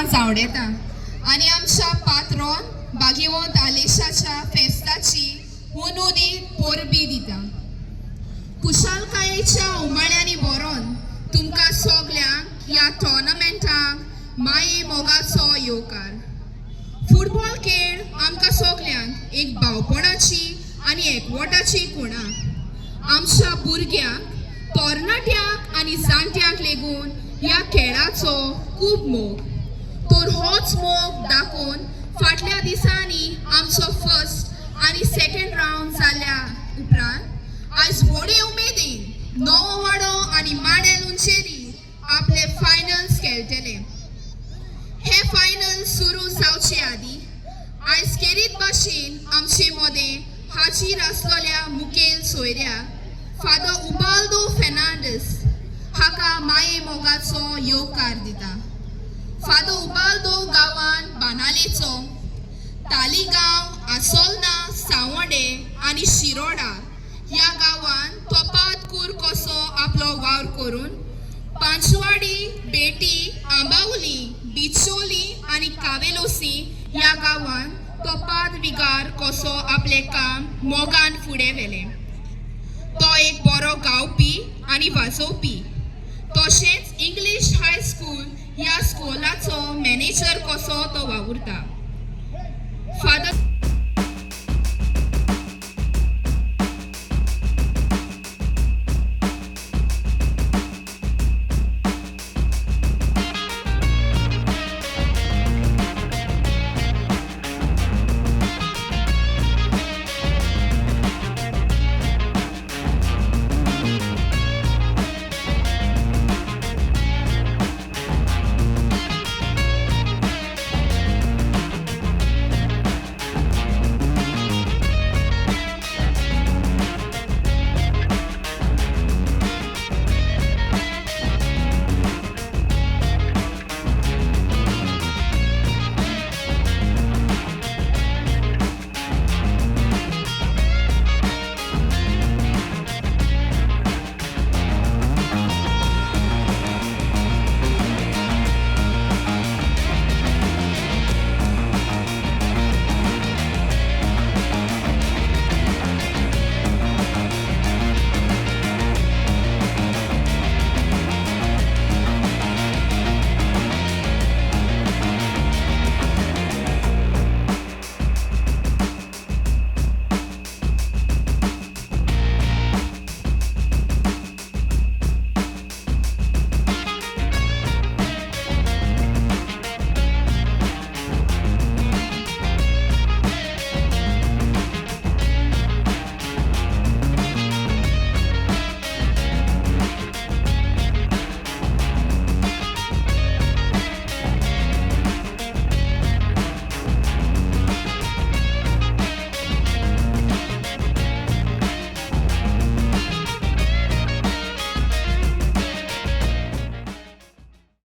सदांच आवडेता आणि आमच्या पात्रोन भाग्यवंत आलेशाच्या फेस्ताची उनुदी पोरबी दिता. कुशलकायेच्या उमाळ्यांनी बरोवन तुमकां सगल्यांक ह्या टोर्नामेंटाक माये मोगाचो येवकार. फुटबॉल खेळ आमकां सगल्यांक एक भावपणाची आनी एकवटाची खुणा. आमच्या भुरग्यांक तरणाट्यांक आनी जाणट्यांक लेगून ह्या खेळाचो खूब मोग. तर होच मोग दाखोवन फाटल्या दिसांनी आमचो फर्स्ट आनी सेकंड रावंड जाल्ल्या उपरांत आयज व्हडे उमेदीन नवो वाडो आनी मांडेल उंचेरी आपले फायनल्स खेळटले. हे फायनल सुरू जावचे आदी आयज खेरीत भाशेन आमचे मोदें हाजीर आसलेल्या मुखेल सोयऱ्याक फादर उबाल्दो फेर्नांडीस हाका माये मोगाचो येवकार दिता. फादर उबाल्दो गांवांत बानालेचो, तालिगांव, आसोलना, सावंडे आनी शिरोडा ह्या गांवांत तोपात कूर कसो आपलो वावर करून पांचवाडी, बेटी, आंबावली, बिचोली आनी कावेलोसी ह्या गांवांत तोपात विगार कसो आपले काम मोगान फुडें व्हेलें. तो एक बरो गावपी आनी वाजोवपी. तशेंच इंग्लीश हाय स्कूल ह्या स्कूलाचो मॅनेजर कसो तो वावुरता. फादर